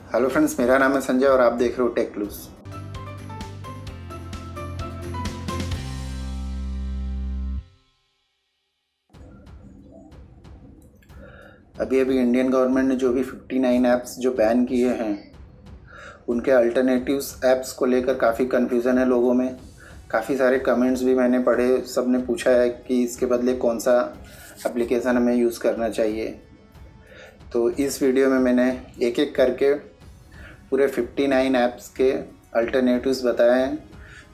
Hello friends, मेरा नाम है संजय और आप देख रहे हो टेक्क्लूज। अभी इंडियन गवर्नमेंट ने जो भी 59 ऐप्स जो बैन किए हैं, उनके अल्टरनेटिव्स ऐप्स को लेकर काफ़ी कन्फ्यूज़न है लोगों में। काफ़ी सारे कमेंट्स भी मैंने पढ़े, सब ने पूछा है कि इसके बदले कौन सा एप्लीकेशन हमें यूज़ करना चाहिए। तो इस वीडियो में मैंने एक एक करके पूरे 59 ऐप्स के अल्टरनेटिव्स बताए हैं।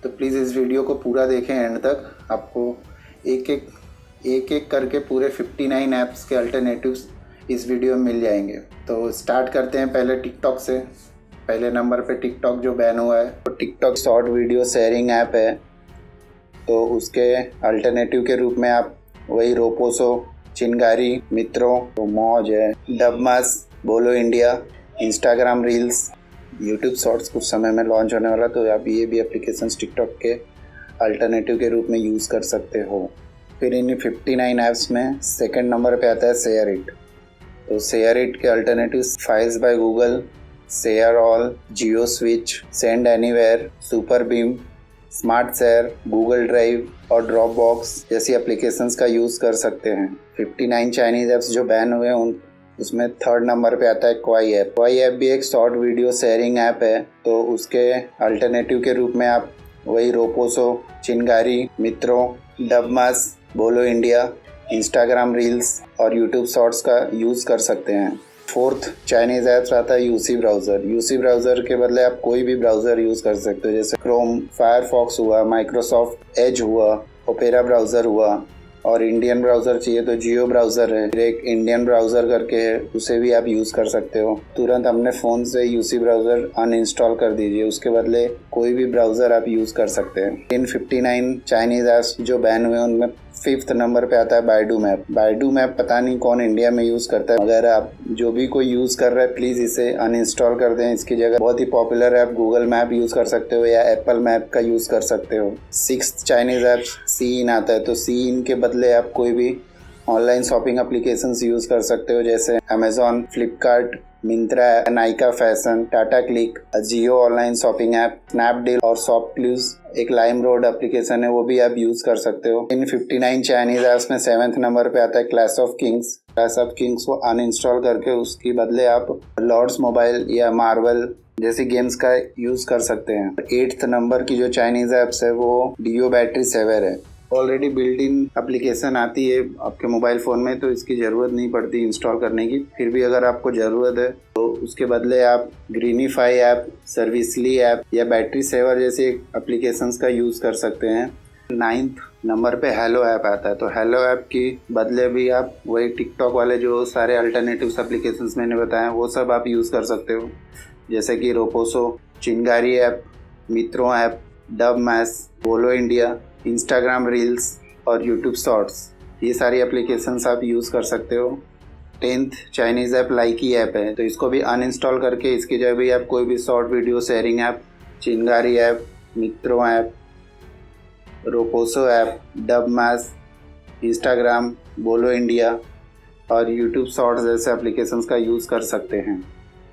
तो प्लीज़ इस वीडियो को पूरा देखें एंड तक, आपको एक एक करके पूरे 59 ऐप्स के अल्टरनेटिव्स इस वीडियो में मिल जाएंगे। तो स्टार्ट करते हैं पहले टिकटॉक से। पहले नंबर पे टिकटॉक जो बैन हुआ है, तो TikTok short video sharing app है। तो उसके अल्टरनेटिव के रूप में आप वही रोपोसो, चिंगारी, मित्रों, तो मौज है, डबमास, बोलो India, Instagram reels, YouTube shorts कुछ समय में लॉन्च होने वाला, तो आप ये भी एप्लीकेशन टिकटॉक के अल्टरनेटिव के रूप में यूज़ कर सकते हो। फिर इन 59 ऐप्स में सेकंड नंबर पे आता है शेयर इट। तो शेयर इट के alternatives files by Google, share all, Jio switch, send anywhere, super beam, smart share, Google drive और ड्रॉप बॉक्स जैसी एप्लीकेशंस का यूज़ कर सकते हैं। 59 चाइनीज़ ऐप्स जो बैन हुए हैं उसमें थर्ड नंबर पे आता है क्वाई ऐप। क्वाई ऐप भी एक शॉर्ट वीडियो शेयरिंग ऐप है। तो उसके अल्टरनेटिव के रूप में आप वही रोपोसो, चिंगारी, मित्रों, डबमास, बोलो इंडिया, इंस्टाग्राम रील्स और यूट्यूब शॉर्ट्स का यूज़ कर सकते हैं। फोर्थ चाइनीज़ ऐप्स आता है यूसी ब्राउज़र। यूसी ब्राउज़र के बदले आप कोई भी ब्राउज़र यूज़ कर सकते हो, जैसे क्रोम, फायरफॉक्स हुआ, माइक्रोसॉफ्ट एज हुआ, ओपेरा ब्राउज़र हुआ। और इंडियन ब्राउज़र चाहिए तो जियो ब्राउज़र है, फिर एक इंडियन ब्राउज़र करके है, उसे भी आप यूज़ कर सकते हो। तुरंत अपने फ़ोन से यूसी ब्राउज़र अनइंस्टॉल कर दीजिए, उसके बदले कोई भी ब्राउज़र आप यूज़ कर सकते हैं। इन 59 चाइनीज़ ऐप्स जो बैन हुए उनमें फिफ्थ नंबर पे आता है बाइडू मैप। बाइडू मैप पता नहीं कौन इंडिया में यूज़ करता है, अगर आप जो भी कोई यूज़ कर रहा है प्लीज़ इसे अनइंस्टॉल कर दें। इसकी जगह बहुत ही popular app Google Map use कर सकते हो या एप्पल मैप का यूज़ कर सकते हो। सिक्स्थ चाइनीज़ ऐप सी इन आता है। तो सी इन के बदले आप कोई भी ऑनलाइन शॉपिंग एप्लीकेशंस यूज़ कर सकते हो, जैसे Amazon, Flipkart, Myntra, Nykaa fashion, Tata Cliq, Jio online shopping app, Snapdeal और शॉपक्लूज एक लाइम रोड एप्लीकेशन है, वो भी आप यूज़ कर सकते हो। इन 59 चाइनीज़ ऐप्स में सेवेंथ नंबर पे आता है Clash of Kings. Clash of Kings को अनइंस्टॉल करके उसके बदले आप लॉर्ड्स मोबाइल या मार्वल जैसी गेम्स का यूज़ कर सकते हैं। एट्थ नंबर की जो चाइनीज़ ऐप्स है वो डियो बैटरी सेवर है। ऑलरेडी बिल्ट इन एप्लीकेशन आती है आपके मोबाइल फ़ोन में, तो इसकी ज़रूरत नहीं पड़ती इंस्टॉल करने की। फिर भी अगर आपको ज़रूरत है तो उसके बदले आप ग्रीनीफाई ऐप, सर्विसली ऐप या बैटरी सेवर जैसे एप्लीकेशंस का यूज़ कर सकते हैं। नाइन्थ नंबर पे हेलो ऐप आता है। तो हेलो ऐप की बदले भी आप वही टिकटॉक वाले जो सारे अल्टरनेटिव्स एप्लीकेशंस मैंने बताए वो सब आप यूज़ कर सकते हो, जैसे कि रोपोसो, चिंगारी ऐप, मित्रों ऐप, डबमास, बोलो इंडिया, इंस्टाग्राम रील्स और यूट्यूब शॉर्ट्स, ये सारी एप्लीकेशंस आप यूज़ कर सकते हो। 10th चाइनीज़ ऐप लाइकी ऐप है। तो इसको भी अनइंस्टॉल करके इसकी जगह भी आप कोई भी शॉर्ट वीडियो शेयरिंग ऐप, चिंगारी ऐप, मित्रों ऐप, रोपोसो ऐप, डबमास, इंस्टाग्राम, बोलो इंडिया और यूट्यूब शॉर्ट्स जैसे एप्लीकेशंस का यूज़ कर सकते हैं।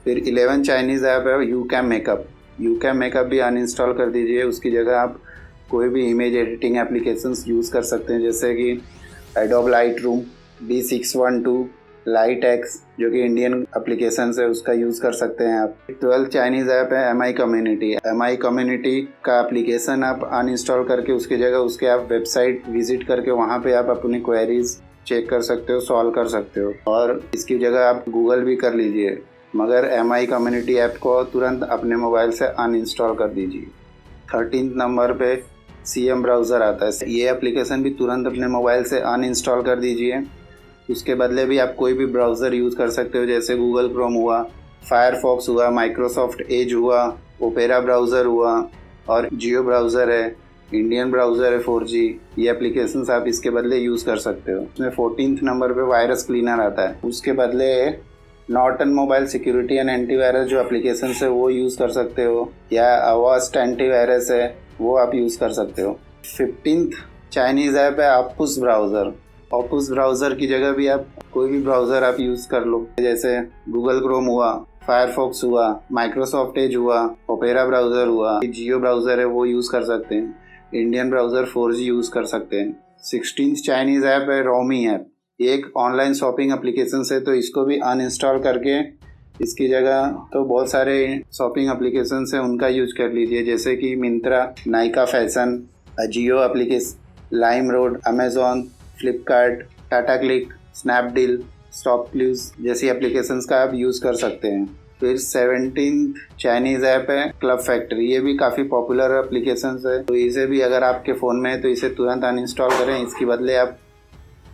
फिर 11 चाइनीज़ ऐप है यूकैम मेकअप। यूकैम मेकअप भी अनइंस्टॉल कर दीजिए, उसकी जगह आप कोई भी इमेज एडिटिंग एप्लीकेशंस यूज़ कर सकते हैं, जैसे कि adobe Lightroom, B612, light x जो कि इंडियन एप्लीकेशंस है उसका यूज़ कर सकते हैं आप। 12 चाइनीज़ ऐप है MI कम्युनिटी। MI कम्युनिटी का एप्लीकेशन आप अनइंस्टॉल करके उसकी जगह उसके आप वेबसाइट विजिट करके वहाँ पे आप अपनी क्वेरीज चेक कर सकते हो, सॉल्व कर सकते हो। और इसकी जगह आप गूगल भी कर लीजिए, मगर MI कम्युनिटी ऐप को तुरंत अपने मोबाइल से अनइंस्टॉल कर दीजिए। 13th नंबर पे CM ब्राउज़र आता है। ये एप्लीकेशन भी तुरंत अपने मोबाइल से अनइंस्टॉल कर दीजिए, उसके बदले भी आप कोई भी ब्राउज़र यूज़ कर सकते हो, जैसे गूगल क्रोम हुआ, फायरफॉक्स हुआ, माइक्रोसॉफ्ट एज हुआ, ओपेरा ब्राउज़र हुआ और जियो ब्राउज़र है, इंडियन ब्राउज़र है 4G। ये एप्लीकेशंस आप इसके बदले यूज़ कर सकते हो। उसमें 14th नंबर पे वायरस क्लीनर आता है। उसके बदले Norton mobile security and antivirus जो एप्लीकेशन है वो यूज़ कर सकते हो, या अवास्ट एंटीवायरस है वो आप यूज़ कर सकते हो। 15th चाइनीज़ ऐप है APUS ब्राउज़र। APUS ब्राउज़र की जगह भी आप कोई भी ब्राउज़र आप यूज़ कर लो, जैसे गूगल क्रोम हुआ, फायरफॉक्स हुआ, माइक्रोसॉफ्ट एज हुआ, ओपेरा ब्राउज़र हुआ, जियो ब्राउज़र है वो यूज़ कर सकते हैं, इंडियन ब्राउज़र 4G यूज़ कर सकते हैं। 16th चाइनीज़ ऐप है रोमी ऐप, ये एक ऑनलाइन शॉपिंग एप्लीकेशन है, तो इसको भी अनइंस्टॉल करके इसकी जगह तो बहुत सारे शॉपिंग एप्लीकेशन है उनका यूज कर लीजिए, जैसे कि Myntra, Nykaa fashion, Jio application, LimeRoad, Amazon, Flipkart, Tata Cliq, Snapdeal, TechClues जैसी एप्लीकेशंस का आप यूज़ कर सकते हैं। फिर 17th चाइनीज़ ऐप है क्लब फैक्ट्री, ये भी काफ़ी पॉपुलर एप्लीकेशंस है, तो इसे भी अगर आपके फ़ोन में है तो इसे तुरंत अनइंस्टॉल करें। इसके बदले आप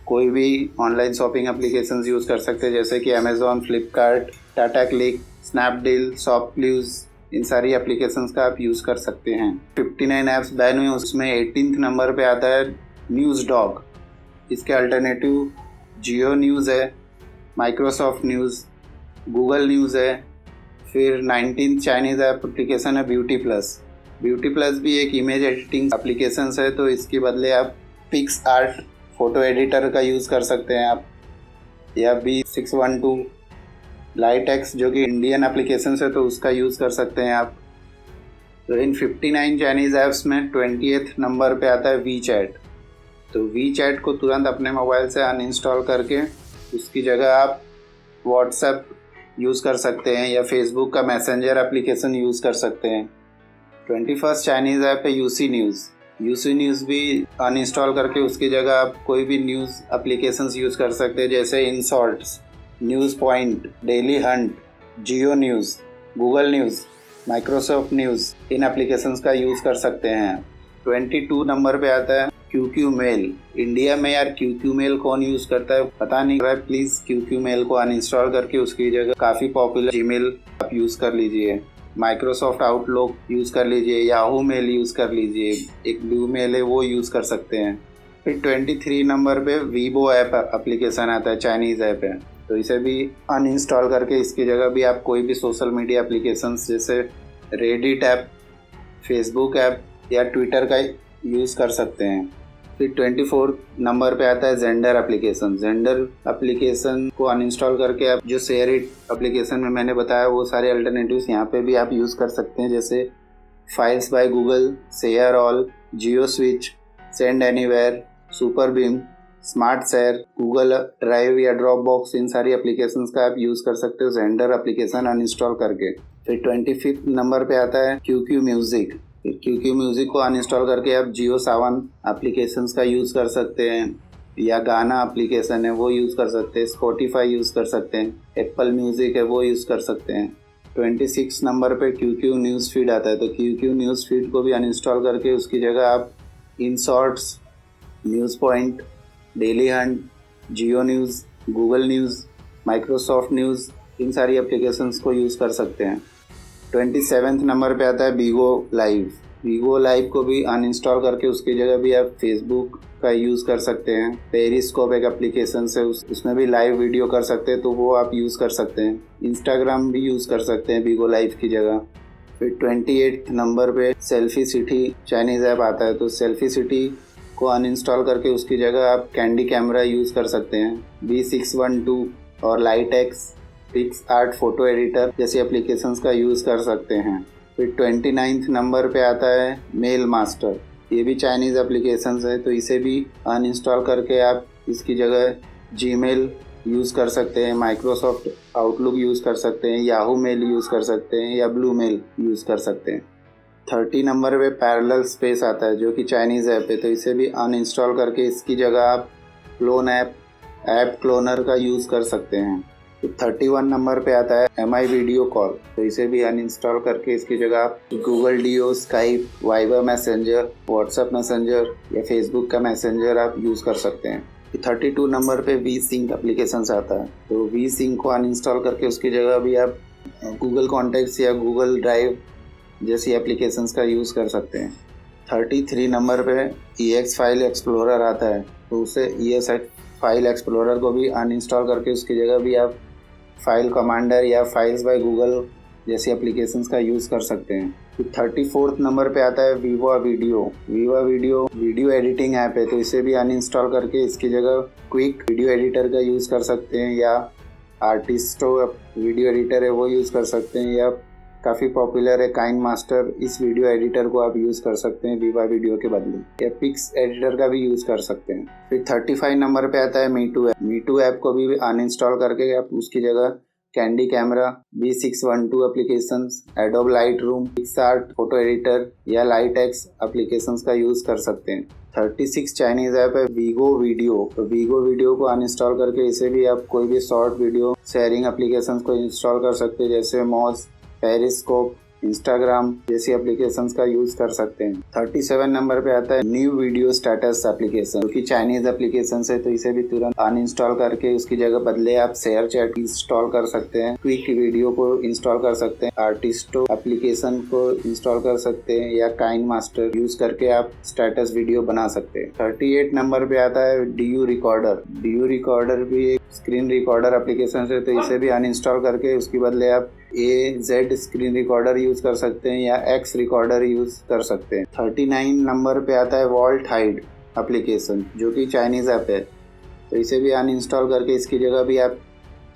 कोई भी ऑनलाइन शॉपिंग एप्लीकेशंस यूज़ कर सकते हैं, जैसे कि Amazon, Flipkart, Tata Cliq, Snapdeal, TechClues, इन सारी एप्लीकेशंस का आप यूज़ कर सकते हैं। 59 ऐप्स बैन हुए, उसमें 18th नंबर पे आता है न्यूज़ डॉग। इसके अल्टरनेटिव जियो न्यूज़ है, माइक्रोसॉफ्ट न्यूज़, गूगल न्यूज़ है। फिर 19th चाइनीज़ एप्लीकेशन है ब्यूटी प्लस। ब्यूटी प्लस भी एक इमेज एडिटिंग एप्लीकेशन है, तो इसके बदले आप पिक्स आर्ट फ़ोटो एडिटर का यूज़ कर सकते हैं आप, या B612 लाइटेक्स जो कि इंडियन एप्लीकेशन है तो उसका यूज़ कर सकते हैं आप। तो इन 59 चाइनीज़ ऐप्स में 20th नंबर पे आता है वी चैट। तो वी चैट को तुरंत अपने मोबाइल से अनइंस्टॉल करके उसकी जगह आप व्हाट्सएप यूज़ कर सकते हैं या फेसबुक का मैसेंजर एप्लीकेशन यूज़ कर सकते हैं। 21st चाइनीज़ ऐप है यूसी न्यूज़। यूसी न्यूज़ भी अनइंस्टॉल करके उसकी जगह आप कोई भी न्यूज़ एप्लीकेशंस यूज़ कर सकते हैं, जैसे Inshorts, News Point, Dailyhunt, Jio News, Google News, Microsoft News, इन एप्लीकेशंस का यूज़ कर सकते हैं। 22 नंबर पे आता है क्यूक्यू मेल। इंडिया में यार क्यूक्यू मेल कौन यूज़ करता है पता नहीं, प्लीज़ क्यूक्यू मेल को अनइंस्टॉल करके उसकी जगह काफ़ी पॉपुलर जीमेल आप यूज़ कर लीजिए, माइक्रोसॉफ्ट आउटलुक यूज़ कर लीजिए, याहू मेल यूज़ कर लीजिए, एक ब्लू मेल है वो यूज़ कर सकते हैं। फिर 23 नंबर पे वीवो ऐप एप्लीकेशन आता है, चाइनीज़ ऐप है, तो इसे भी अनइंस्टॉल करके इसकी जगह भी आप कोई भी सोशल मीडिया एप्लीकेशंस जैसे रेडिट ऐप, फेसबुक ऐप या ट्विटर का यूज़ कर सकते हैं। फिर 24 नंबर पे आता है जेंडर एप्लीकेशन। जेंडर एप्लीकेशन को अनइंस्टॉल करके आप जो शेयर इट एप्लीकेशन में मैंने बताया वो सारे अल्टरनेटिव्स यहाँ पे भी आप यूज़ कर सकते हैं, जैसे files by Google, share all, Jio switch, send anywhere, super beam, smart share, Google drive या ड्रॉप बॉक्स, इन सारी एप्लीकेशंस का आप यूज़ कर सकते हो जेंडर एप्लीकेशन अनइंस्टॉल करके। फिर 25 नंबर पे आता है क्यूक्यू म्यूज़िक। क्यूक्यू म्यूज़िक को अनइंस्टॉल करके आप जियो सावन एप्लीकेशंस का यूज़ कर सकते हैं, या गाना एप्लीकेशन है वो यूज़ कर सकते हैं, स्पॉटिफाई यूज़ कर सकते हैं, एप्पल म्यूज़िक है वो यूज़ कर सकते हैं। 26 नंबर पे क्यूक्यू न्यूज़ फीड आता है, तो क्यूक्यू न्यूज़ फीड को भी अनइंस्टॉल करके उसकी जगह आप Inshorts, News Point, Dailyhunt, Jio News, Google News, Microsoft News, इन सारी एप्लीकेशंस को यूज़ कर सकते हैं। 27 नंबर पे आता है बीगो लाइव। बीगो लाइव को भी अनइंस्टॉल करके उसकी जगह भी आप फेसबुक का यूज़ कर सकते हैं। पेरिस्कोप एक एप्लीकेशन है, उसमें भी लाइव वीडियो कर सकते हैं, तो वो आप यूज़ कर सकते हैं। इंस्टाग्राम भी यूज़ कर सकते हैं बीगो लाइव की जगह। फिर 28 नंबर पे सेल्फी सिटी चाइनीज़ ऐप आता है, तो सेल्फी सिटी को अनइंस्टॉल करके उसकी जगह आप कैंडी कैमरा यूज़ कर सकते हैं। B612 और लाइटेक्स, पिक्स आर्ट फ़ोटो एडिटर जैसी एप्लीकेशंस का यूज़ कर सकते हैं। फिर 29 नंबर पे आता है मेल मास्टर। ये भी चाइनीज़ एप्लीकेशंस है, तो इसे भी अनइंस्टॉल करके आप इसकी जगह जीमेल यूज़ कर सकते हैं, माइक्रोसॉफ्ट आउटलुक यूज़ कर सकते हैं, याहू मेल यूज़ कर सकते हैं या ब्लू मेल यूज़ कर सकते हैं। 30 नंबर पे पैरेलल स्पेस आता है जो कि चाइनीज़ ऐप है, तो इसे भी अनइंस्टॉल करके इसकी जगह आप क्लोन ऐप क्लोनर का यूज़ कर सकते हैं। तो 31 नंबर पे आता है MI वीडियो कॉल, तो इसे भी अनइंस्टॉल करके इसकी जगह आप Google Duo, Skype, Viber messenger, WhatsApp messenger या फेसबुक का मैसेंजर आप यूज़ कर सकते हैं। 32 नंबर पे वी सिंक एप्लीकेशन आता है, तो वी सिंक को अनइंस्टॉल करके उसकी जगह भी आप गूगल कॉन्टैक्ट्स या गूगल ड्राइव जैसी एप्लीकेशंस का यूज़ कर सकते हैं। 33 नंबर पे EX फाइल एक्सप्लोरर आता है, तो उसे EX फाइल एक्सप्लोरर को भी अनइंस्टॉल करके उसकी जगह भी आप फाइल कमांडर या फाइल्स बाय गूगल जैसी एप्लीकेशंस का यूज़ कर सकते हैं। फिर 34 नंबर पे आता है वीवा वीडियो एडिटिंग ऐप है, तो इसे भी अनइंस्टॉल करके इसकी जगह क्विक वीडियो एडिटर का यूज़ कर सकते हैं, या आर्टिस्टो वीडियो एडिटर है वो यूज़ कर सकते हैं, या काफ़ी पॉपुलर है काइन मास्टर, इस वीडियो एडिटर को आप यूज़ कर सकते हैं विवा वीडियो के बदले, या पिक्स एडिटर का भी यूज़ कर सकते हैं। फिर 35 नंबर पे आता है मीटू ऐप। मीटू ऐप को भी अनइंस्टॉल करके आप उसकी जगह candy camera, B612 applications, adobe light room, PicsArt photo editor या लाइट एक्स एप्लीकेशंस का यूज़ कर सकते हैं। 36 चाइनीज़ ऐप है वीगो वीडियो। तो वीगो वीडियो को अनइंस्टॉल करके इसे भी आप कोई भी शॉर्ट वीडियो शेयरिंग एप्लीकेशंस को इंस्टॉल कर सकते हैं, जैसे मॉज, पेरिस्कोप, इंस्टाग्राम जैसी एप्लीकेशंस का यूज़ कर सकते हैं। 37 नंबर पे आता है न्यू वीडियो स्टेटस एप्लीकेशन, जो कि चाइनीज एप्लीकेशन है, तो इसे भी तुरंत अनइंस्टॉल करके उसकी जगह बदले आप शेयर चैट इंस्टॉल कर सकते हैं, क्विक वीडियो को इंस्टॉल कर सकते हैं, आर्टिस्टो एप्लीकेशन को इंस्टॉल कर सकते हैं, या काइन मास्टर यूज करके आप स्टेटस वीडियो बना सकते हैं। 38 नंबर पे आता है डीयू रिकॉर्डर। डीयू रिकॉर्डर भी एक स्क्रीन रिकॉर्डर एप्लीकेशन है, तो इसे भी अनइंस्टॉल करके उसके बदले आप AZ स्क्रीन रिकॉर्डर यूज कर सकते हैं, या X रिकॉर्डर यूज कर सकते हैं। 39 नंबर पे आता है वॉल्ट हाइड एप्लीकेशन, जो कि चाइनीज ऐप है, तो इसे भी अनइंस्टॉल करके इसकी जगह भी आप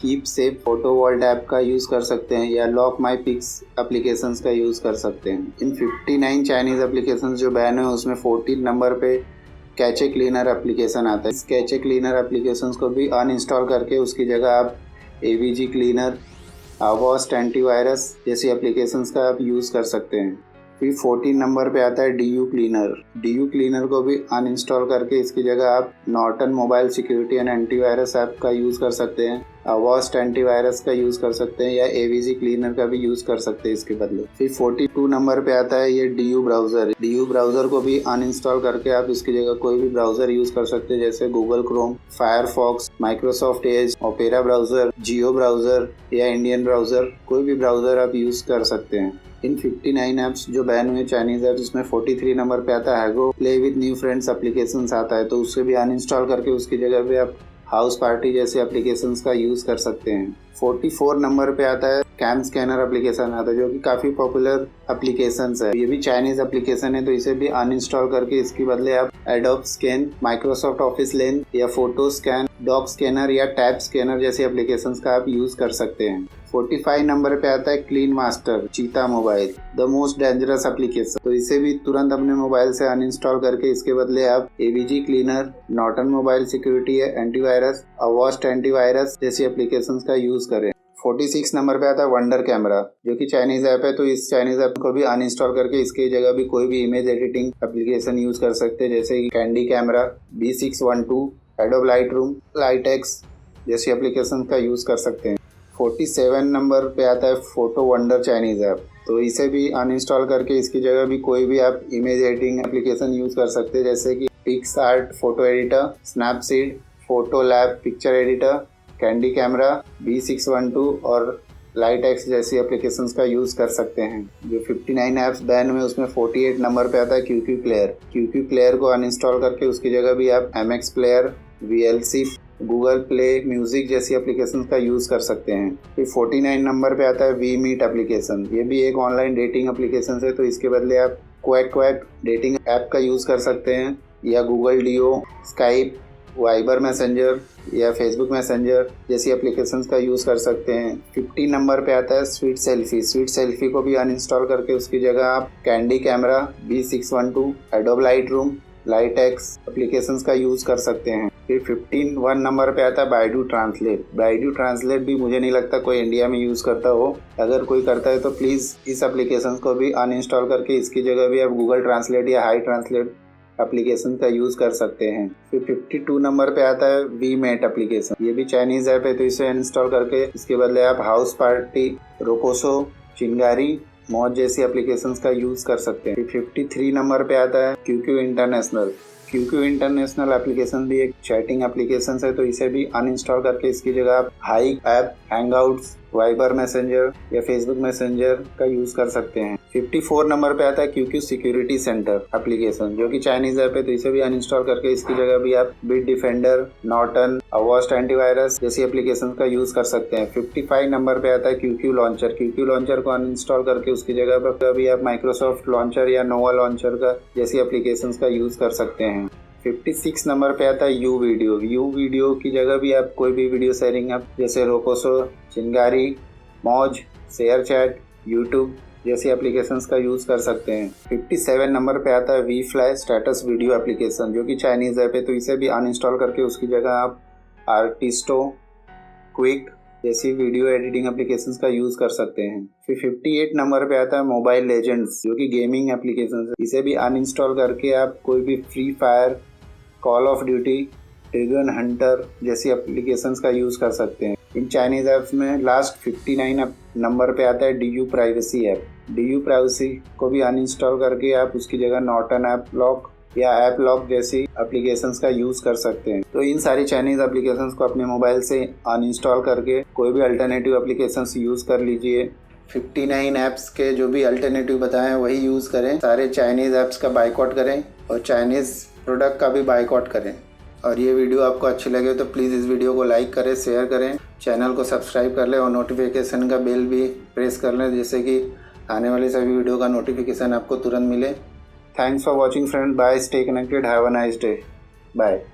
keep save photo vault app का यूज कर सकते हैं, या लॉक माई पिक्स एप्लीकेशंस का यूज कर सकते हैं। इन 59 चाइनीज एप्लीकेशंस जो बैन है उसमें 14 नंबर पे कैचे क्लीनर एप्लीकेशन आता है। इस कैचे क्लीनर एप्लीकेशंस को भी अनइंस्टॉल करके उसकी जगह आप AVG क्लीनर, APUS एंटीवायरस जैसी एप्लीकेशंस का आप यूज़ कर सकते हैं। फिर 14 नंबर पे आता है DU क्लीनर। DU क्लीनर को भी अनइंस्टॉल करके इसकी जगह आप Norton mobile security and antivirus app का यूज़ कर सकते हैं, APUS एंटीवायरस का यूज़ कर सकते हैं, या AVG क्लीनर का भी यूज़ कर सकते हैं इसके बदले। फिर 42 नंबर पे आता है ये DU ब्राउज़र। DU ब्राउज़र को भी अनइंस्टॉल करके आप इसकी जगह कोई भी ब्राउज़र यूज़ कर सकते हैं, जैसे Google Chrome, Firefox, Microsoft Edge, Opera browser, Jio browser या इंडियन ब्राउज़र, कोई भी ब्राउज़र आप यूज़ कर सकते हैं। इन 59 ऐप्स जो बैन हुए चाइनीज ऐप्स, इसमें 43 नंबर पे आता है Hago play with new friends applications आता है, तो उससे भी अनइंस्टॉल करके उसकी जगह पे आप हाउस पार्टी जैसे एप्लीकेशंस का यूज़ कर सकते हैं। 44 नंबर पे आता है कैम स्कैनर एप्लीकेशन आता है, जो कि काफ़ी पॉपुलर एप्लीकेशंस है। ये भी चाइनीज एप्लीकेशन है, तो इसे भी अनइंस्टॉल करके इसके बदले आप एडोब स्कैन, माइक्रोसॉफ्ट ऑफिस लेन या फोटो स्कैन, डॉक स्कैनर या टैब स्कैनर जैसी एप्लीकेशंस का आप यूज़ कर सकते हैं। 45 नंबर पे आता है क्लीन मास्टर चीता mobile, the most dangerous application, तो इसे भी तुरंत अपने मोबाइल से अनइंस्टॉल करके इसके बदले आप AVG cleaner, Norton mobile security antivirus, APUS antivirus जैसी एप्लीकेशंस का यूज़ करें। 46 नंबर पे आता है वंडर कैमरा, जो कि चाइनीज ऐप है, तो इस चाइनीज ऐप को भी अनइंस्टॉल करके इसकी जगह भी कोई भी इमेज एडिटिंग एप्लीकेशन यूज़ कर सकते हैं, जैसे कि candy camera, B612, adobe light room, light x जैसी एप्लीकेशन का यूज़ कर सकते हैं। 47 नंबर पे आता है फोटो वंडर चाइनीज ऐप, तो इसे भी अनइंस्टॉल करके इसकी जगह भी कोई भी आप इमेज एडिटिंग एप्लीकेशन यूज़ कर सकते हैं, जैसे कि PicsArt photo editor, Snapseed photo lab picture editor, candy camera, B612 और लाइट एक्स जैसी एप्लीकेशंस का यूज़ कर सकते हैं। जो 59 ऐप्स बैन में उसमें 48 नंबर पे आता है QQ प्लेयर। QQ प्लेयर को अनइंस्टॉल करके उसकी जगह भी आप MX player, VLC, Google play music जैसी एप्लीकेशन का यूज़ कर सकते हैं। फिर 49 नंबर पे आता है वी मीट एप्लीकेशन। ये भी एक ऑनलाइन डेटिंग एप्लीकेशन है, तो इसके बदले आप क्वैक डेटिंग ऐप का यूज़ कर सकते हैं, या Google Duo, Skype, Viber messenger या फेसबुक मैसेंजर जैसी एप्लीकेशंस का यूज़ कर सकते हैं। 50 नंबर पे आता है स्वीट सेल्फी। स्वीट सेल्फी को भी अनइंस्टॉल करके उसकी जगह आप candy camera, B612, adobe light room, light x applications का यूज़ कर सकते हैं। फिर 1 नंबर पे आता है बाइडू ट्रांसलेट। बाइडू ट्रांसलेट भी मुझे नहीं लगता कोई इंडिया में यूज़ करता हो, अगर कोई करता है तो प्लीज़ इस एप्लीकेशन को भी अनइंस्टॉल करके इसकी जगह भी आप गूगल ट्रांसलेट या हाई ट्रांसलेट एप्लीकेशन का यूज़ कर सकते हैं। फिर 52 नंबर पे आता है वी मेट एप्लीकेशन। ये भी चाइनीज़ ऐप है, तो इसे इंस्टॉल करके इसके बदले आप हाउस पार्टी, रोकोसो, चिंगारी, मौज जैसी एप्लीकेशंस का यूज़ कर सकते हैं। फिर 53 नंबर पे आता है QQ international. QQ international application भी एक चैटिंग एप्लीकेशन है, तो इसे भी अनइंस्टॉल करके इसकी जगह आप high app, Hangouts, Viber messenger या फेसबुक मैसेंजर का यूज़ कर सकते हैं। 54 नंबर पे आता है QQ सिक्योरिटी सेंटर एप्लीकेशन, जो कि चाइनीज़ ऐप है, तो इसे भी अनइंस्टॉल करके इसकी जगह भी आप bit defender, Norton, APUS antivirus जैसी एप्लीकेशन का यूज़ कर सकते हैं। 55 नंबर पे आता है QQ लॉन्चर। QQ लॉन्चर को अनइंस्टॉल करके उसकी जगह पर भी आप माइक्रोसॉफ्ट लॉन्चर या नोवा लॉन्चर का जैसी एप्लीकेशन का यूज़ कर सकते हैं। 56 नंबर पे आता है यू वीडियो। यू वीडियो की जगह भी आप कोई भी वीडियो शेयरिंग ऐप जैसे रोपोसो, चिंगारी, मौज, शेयर चैट, यूट्यूब जैसी एप्लीकेशंस का यूज़ कर सकते हैं। 57 नंबर पे आता है V fly status video application, जो कि चाइनीज़ ऐप है, तो इसे भी अनइंस्टॉल करके उसकी जगह आप आर्टिस्टो, क्विक जैसी वीडियो एडिटिंग एप्लीकेशंस का यूज़ कर सकते हैं। फिर 58 नंबर पे आता है मोबाइल लेजेंड्स, जो कि गेमिंग एप्लीकेशन है। इसे भी अनइंस्टॉल करके आप कोई भी free fire, call of duty, dragon Hunter जैसी एप्लीकेशंस का यूज़ कर सकते हैं। इन चाइनीज़ ऐप्स में लास्ट 59 नंबर पे आता है DU privacy app. DU privacy को भी अनइंस्टॉल करके आप उसकी जगह नॉर्टन ऐप लॉक या ऐप लॉक जैसी एप्लीकेशंस का यूज़ कर सकते हैं। तो इन सारी चाइनीज़ एप्लीकेशंस को अपने मोबाइल से अनइंस्टॉल करके कोई भी अल्टरनेटिव एप्लीकेशंस यूज़ कर लीजिए। 59 ऐप्स के जो भी अल्टरनेटिव बताए हैं वही यूज़ करें। सारे चाइनीज़ ऐप्स का बाइकआउट करें और चाइनीज़ प्रोडक्ट का भी बाइकआउट करें। और ये वीडियो आपको अच्छी लगे तो प्लीज़ इस वीडियो को लाइक करें, शेयर करें, चैनल को सब्सक्राइब कर लें और नोटिफिकेशन का बेल भी प्रेस कर लें, जिससे कि आने वाली सभी वीडियो का नोटिफिकेशन आपको तुरंत मिले। Thanks for watching friend. Bye. Stay connected. Have a nice day. Bye.